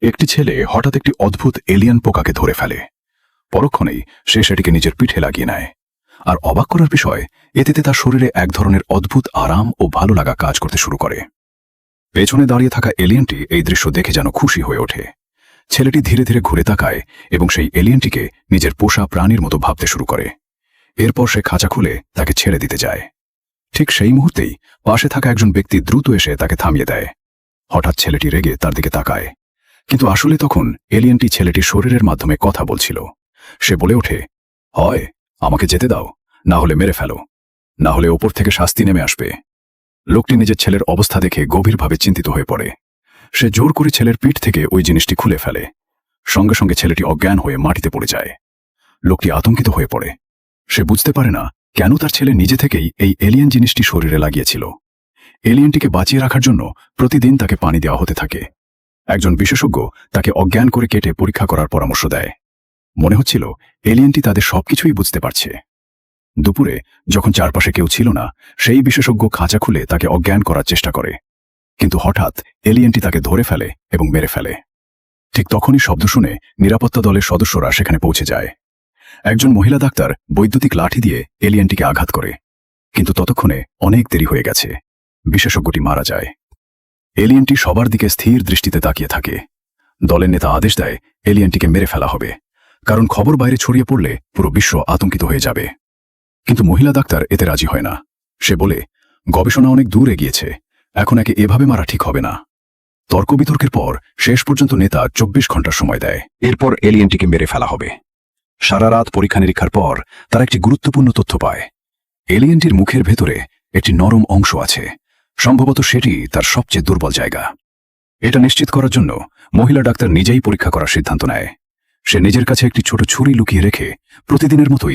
একটি ছেলে হঠাৎ একটি অদ্ভুত এলিয়েন পোকাকে ধরে ফেলে। পরক্ষণেই সে সেটিকে নিজের পিঠে লাগিয়ে নেয়। আর অবাক করার বিষয়, এতে তার শরীরে এক ধরনের অদ্ভুত আরাম ও ভালো লাগা কাজ করতে শুরু করে। পেছনে দাঁড়িয়ে থাকা এলিয়েনটি এই দৃশ্য দেখে যেন খুশি হয়ে ওঠে। ছেলেটি ধীরে ধীরে ঘুরে তাকায় এবং সেই এলিয়েনটিকে নিজের পোষা প্রাণীর মতো ভাবতে শুরু করে। এরপর সে খাঁচা খুলে তাকে ছেড়ে দিতে যায়। ঠিক সেই মুহূর্তেই পাশে থাকা একজন ব্যক্তি দ্রুত এসে তাকে থামিয়ে দেয়। হঠাৎ ছেলেটি রেগে তার দিকে তাকায়, কিন্তু আসলে তখন এলিয়েনটি ছেলেটির শরীরের মাধ্যমে কথা বলছিল। সে বলে ওঠে, হয় আমাকে যেতে দাও, না হলে মেরে ফেলো, না হলে ওপর থেকে শাস্তি নেমে আসবে। লোকটি নিজের ছেলের অবস্থা দেখে গভীরভাবে চিন্তিত হয়ে পড়ে। সে জোর করে ছেলের পিঠ থেকে ওই জিনিসটি খুলে ফেলে। সঙ্গে সঙ্গে ছেলেটি অজ্ঞান হয়ে মাটিতে পড়ে যায়। লোকটি আতঙ্কিত হয়ে পড়ে। সে বুঝতে পারে না কেন তার ছেলে নিজে থেকেই এই এলিয়েন জিনিসটি শরীরে লাগিয়েছিল। এলিয়েনটিকে বাঁচিয়ে রাখার জন্য প্রতিদিন তাকে পানি দেওয়া হতে থাকে। একজন বিশেষজ্ঞ তাকে অজ্ঞান করে কেটে পরীক্ষা করার পরামর্শ দেয়। মনে হচ্ছিল এলিয়েনটি তাদের সবকিছুই বুঝতে পারছে। দুপুরে যখন চারপাশে কেউ ছিল না, সেই বিশেষজ্ঞ খাঁচা খুলে তাকে অজ্ঞান করার চেষ্টা করে। কিন্তু হঠাৎ এলিয়েনটি তাকে ধরে ফেলে এবং মেরে ফেলে। ঠিক তখনই শব্দ শুনে নিরাপত্তা দলের সদস্যরা সেখানে পৌঁছে যায়। একজন মহিলা ডাক্তার বৈদ্যুতিক লাঠি দিয়ে এলিয়েনটিকে আঘাত করে, কিন্তু ততক্ষণে অনেক দেরি হয়ে গেছে। বিশেষজ্ঞটি মারা যায়। এলিয়েনটি সবার দিকে স্থির দৃষ্টিতে তাকিয়ে থাকে। দলের নেতা আদেশ দেয় এলিয়েনটিকে মেরে ফেলা হবে, কারণ খবর বাইরে ছড়িয়ে পড়লে পুরো বিশ্ব আতঙ্কিত হয়ে যাবে। কিন্তু মহিলা ডাক্তার এতে রাজি হয় না। সে বলে, গবেষণা অনেক দূর এগিয়েছে, এখন একে এভাবে মারা ঠিক হবে না। তর্ক বিতর্কের পর শেষ পর্যন্ত নেতা 24 ঘন্টার সময় দেয়। এরপর এলিয়েনটিকে মেরে ফেলা হবে। সারা রাত পরীক্ষা নিরীক্ষার পর তারা একটি গুরুত্বপূর্ণ তথ্য পায়। এলিয়েনটির মুখের ভেতরে একটি নরম অংশ আছে, সম্ভবত সেটি তার সবচেয়ে দুর্বল জায়গা। এটা নিশ্চিত করার জন্য মহিলা ডাক্তার নিজেই পরীক্ষা করার সিদ্ধান্ত নেয়। সে নিজের কাছে একটি ছোট ছুরি লুকিয়ে রেখে প্রতিদিনের মতোই